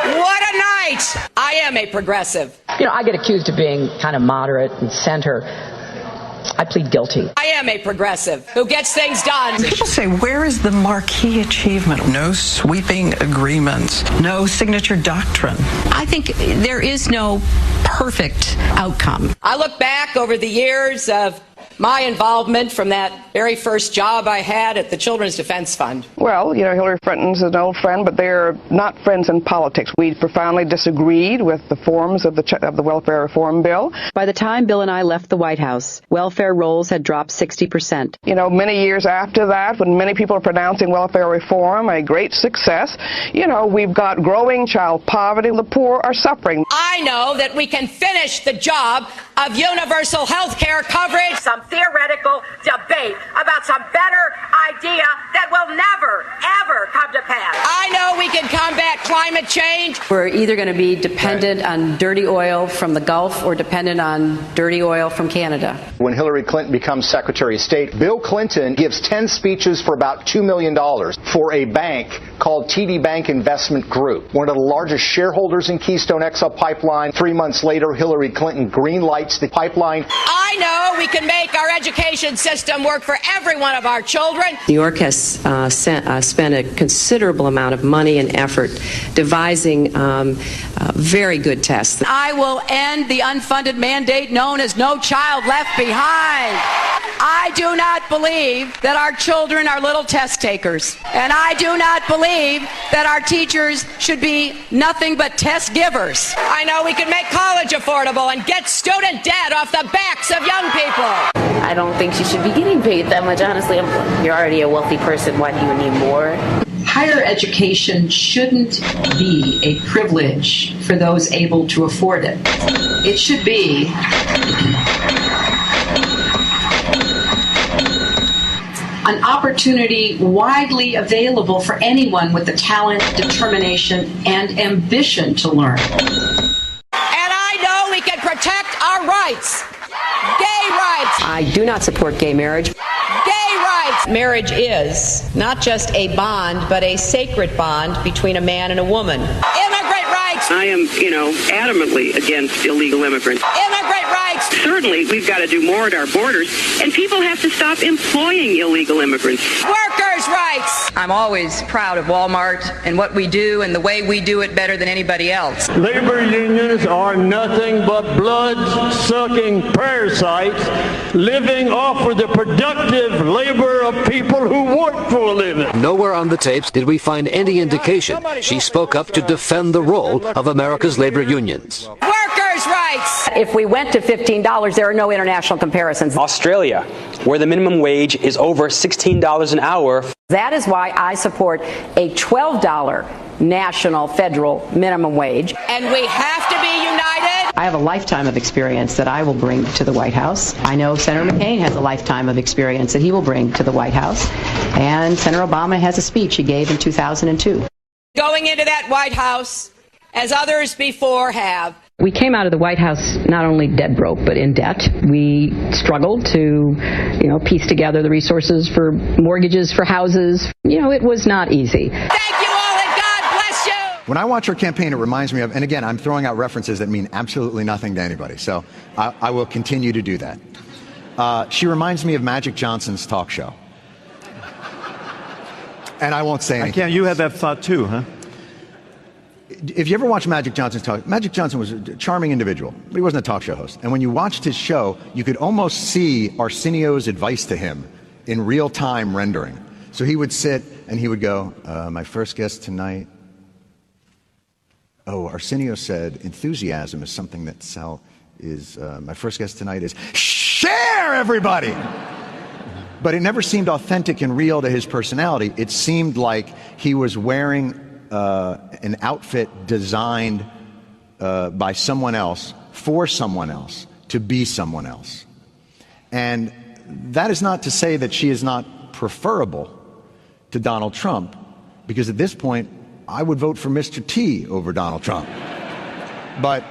What a night! I am a progressive. You know, I get accused of being kind of moderate and center. I plead guilty. I am a progressive who gets things done. People say, where is the marquee achievement? No sweeping agreements, no signature doctrine. I think there is no perfect outcome. I look back over the years of my involvement from that very first job I had at the Children's Defense Fund. Well, you know, Hillary Clinton's an old friend, but they're not friends in politics. We profoundly disagreed with the forms of the welfare reform bill. By the time Bill and I left the White House, welfare rolls had dropped 60%. You know, many years after that, when many people are pronouncing welfare reform a great success, you know, we've got growing child poverty. The poor are suffering. I know that we can finish the job of universal health care coverage. Some theoretical debate about some better idea that will never, ever come to pass. I know we can combat climate change. We're either going to be dependent on dirty oil from the Gulf or dependent on dirty oil from Canada. When Hillary Clinton becomes Secretary of State, Bill Clinton gives 10 speeches for about $2 million for a bank called TD Bank Investment Group, one of the largest shareholders in Keystone XL Pipeline. 3 months later, Hillary Clinton greenlights the pipeline. I know we can make our education system work for every one of our children. New York has spent a considerable amount of money and effort devising very good tests. I will end the unfunded mandate known as No Child Left Behind. I do not believe that our children are little test takers. And I do not believe that our teachers should be nothing but test givers. I know we can make college affordable and get student debt off the backs of young people. I don't think she should be getting paid that much, honestly. You're already a wealthy person. Why do you need more? Higher education shouldn't be a privilege for those able to afford it. It should be an opportunity widely available for anyone with the talent, determination, and ambition to learn. And I know we can protect our rights. Gay rights. I do not support gay marriage. Gay rights. Marriage is not just a bond, but a sacred bond between a man and a woman. Immigrant rights. I am, adamantly against illegal immigrants. Immigrant rights. Certainly, we've got to do more at our borders, and people have to stop employing illegal immigrants. Workers' rights. I'm always proud of Walmart and what we do and the way we do it better than anybody else. Labor unions are nothing but blood-sucking parasites living off of the productive labor of people who work for a living. Nowhere on the tapes did we find any indication she spoke up to defend the role of America's labor unions. Workers' rights. If we went to $15, there are no international comparisons. Australia, where the minimum wage is over $16 an hour. That is why I support a $12 national federal minimum wage. And we have to be united. I have a lifetime of experience that I will bring to the White House. I know Senator McCain has a lifetime of experience that he will bring to the White House. And Senator Obama has a speech he gave in 2002. Going into that White House, as others before have. We came out of the White House not only dead broke, but in debt. We struggled to, piece together the resources for mortgages for houses. It was not easy. Thank you all, and God bless you. When I watch her campaign, it reminds me of, and again, I'm throwing out references that mean absolutely nothing to anybody, so I will continue to do that. She reminds me of Magic Johnson's talk show. And I won't say anything. You had that thought too, huh? If you ever watch Magic Johnson's talk, Magic Johnson was a charming individual, but he wasn't a talk show host. And when you watched his show, you could almost see Arsenio's advice to him in real time rendering. So he would sit and he would go, my first guest tonight. Oh, Arsenio said enthusiasm is something that my first guest tonight is share, everybody. But it never seemed authentic and real to his personality. It seemed like he was wearing an outfit designed by someone else, for someone else, to be someone else. And that is not to say that she is not preferable to Donald Trump, because at this point, I would vote for Mr. T over Donald Trump. But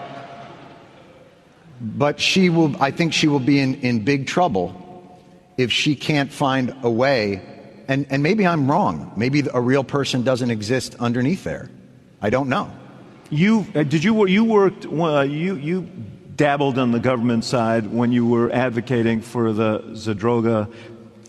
I think she will be in big trouble if she can't find a way. And maybe I'm wrong. Maybe a real person doesn't exist underneath there. I don't know. You dabbled on the government side when you were advocating for the Zadroga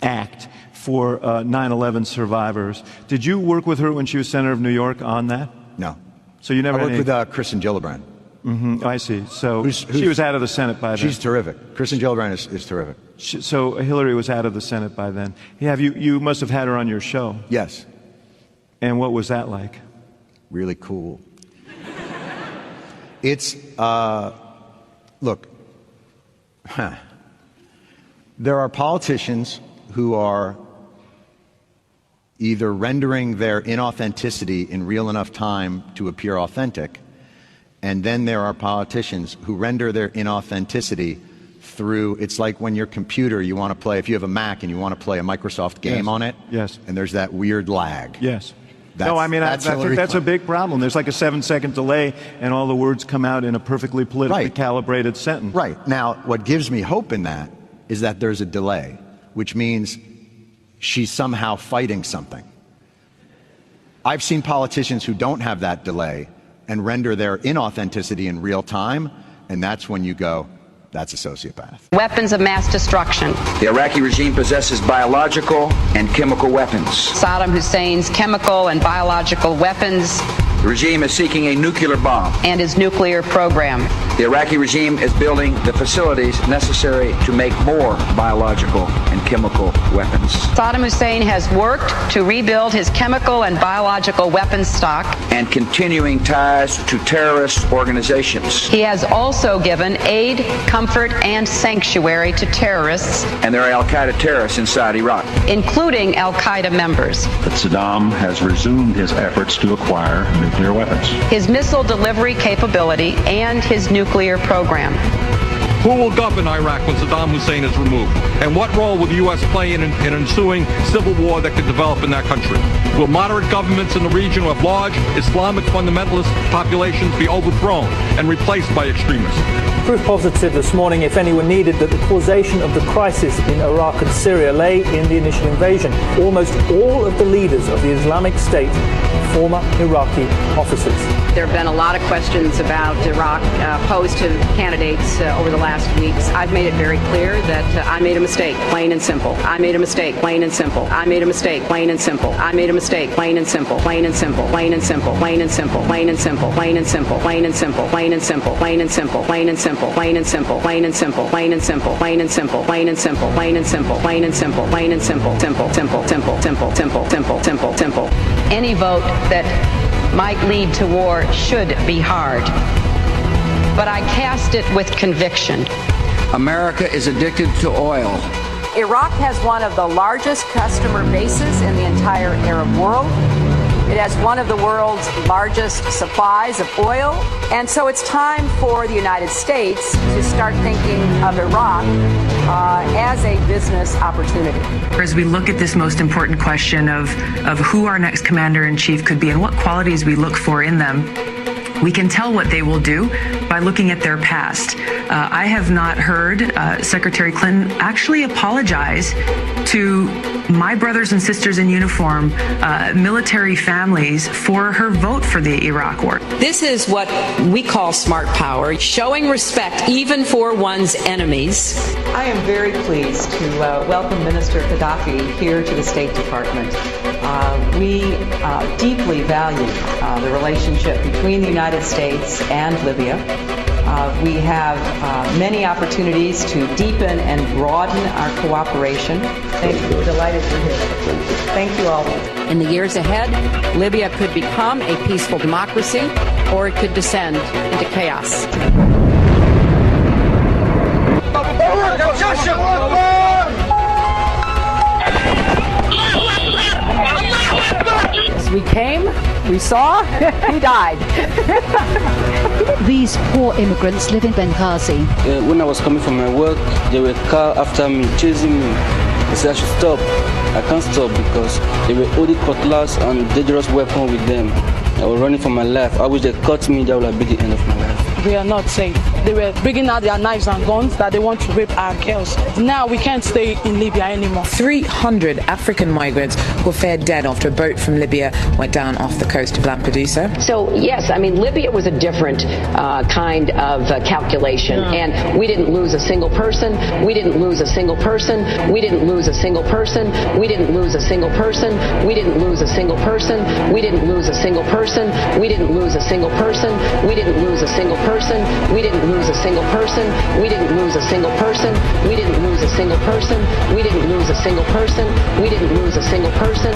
Act for 9/11 survivors. Did you work with her when she was Senator of New York on that? No. So you never I worked with Kristen Gillibrand. Mm-hmm, I see. So she was out of the Senate by then. She's terrific. Kristen Gillibrand is terrific. So Hillary was out of the Senate by then. You must have had her on your show. Yes. And what was that like? Really cool. It's, look, there are politicians who are either rendering their inauthenticity in real enough time to appear authentic, and then there are politicians who render their inauthenticity through, it's like when your computer, you want to play, if you have a Mac and you want to play a Microsoft game on it, and there's that weird lag. Yes. I think that's a big problem. There's like a 7-second delay, and all the words come out in a perfectly politically calibrated sentence. Right. Now, what gives me hope in that is that there's a delay, which means she's somehow fighting something. I've seen politicians who don't have that delay and render their inauthenticity in real time, and that's when you go, that's a sociopath. Weapons of mass destruction. The Iraqi regime possesses biological and chemical weapons. Saddam Hussein's chemical and biological weapons. The regime is seeking a nuclear bomb. And his nuclear program. The Iraqi regime is building the facilities necessary to make more biological and chemical weapons. Saddam Hussein has worked to rebuild his chemical and biological weapons stock. And continuing ties to terrorist organizations. He has also given aid, comfort, and sanctuary to terrorists. And there are al-Qaeda terrorists inside Iraq. Including al-Qaeda members. That Saddam has resumed his efforts to acquire nuclear weapons. His missile delivery capability and his nuclear program. Who will govern Iraq when Saddam Hussein is removed? And what role will the U.S. play in an ensuing civil war that could develop in that country? Will moderate governments in the region of large Islamic fundamentalist populations be overthrown and replaced by extremists? Proof positive this morning, if anyone needed, that the causation of the crisis in Iraq and Syria lay in the initial invasion. Almost all of the leaders of the Islamic State are former Iraqi officers. There have been a lot of questions about Iraq posed to candidates over the last weeks. I've made it very clear that I made a mistake, plain and simple. I made a mistake, plain and simple. I made a mistake, plain and simple. I made a mistake, plain and simple. Plain and simple. Plain and simple. Plain and simple. Plain and simple. Plain and simple. Plain and simple. Plain and simple. Plain and simple. Plain and simple. Plain and simple. Plain and simple. Plain and simple. Plain and simple. Plain and simple. Plain and simple. Plain and simple. Plain and simple. Simple. Simple. Simple. Simple. Simple. Simple. Simple. Simple. Any vote that might lead to war should be hard. But I cast it with conviction. America is addicted to oil. Iraq has one of the largest customer bases in the entire Arab world. It has one of the world's largest supplies of oil. And so it's time for the United States to start thinking of Iraq as a business opportunity. As we look at this most important question of who our next commander-in-chief could be and what qualities we look for in them, we can tell what they will do by looking at their past. I have not heard Secretary Clinton actually apologize to my brothers and sisters in uniform, military families, for her vote for the Iraq war. This is what we call smart power, showing respect even for one's enemies. I am very pleased to welcome Minister Gaddafi here to the State Department. We deeply value the relationship between the United States and Libya. We have many opportunities to deepen and broaden our cooperation. Thank you. We're delighted you're here. Thank you all. In the years ahead, Libya could become a peaceful democracy, or it could descend into chaos. As we came, we saw, he died. These poor immigrants live in Benghazi. When I was coming from my work, they were car after me, chasing me. They said I should stop. I can't stop because they were holding cutlass and dangerous weapon with them. I was running for my life. I wish they caught me, that would have been the end of my life. We are not safe. they were bringing out their knives and guns that they want to rape our girls. Now we can't stay in Libya anymore. 300 African migrants were found dead after a boat from Libya went down off the coast of Lampedusa. So, yes, I mean, Libya was a different kind of calculation, and we didn't lose a single person. We didn't lose a single person. We didn't lose a single person. We didn't lose a single person. We didn't lose a single person. We didn't lose a single person. We didn't lose a single person. We didn't lose a single person. We didn't lose a single person. We didn't lose a single person. We didn't lose a single person. We didn't lose a single person. We didn't lose a single person.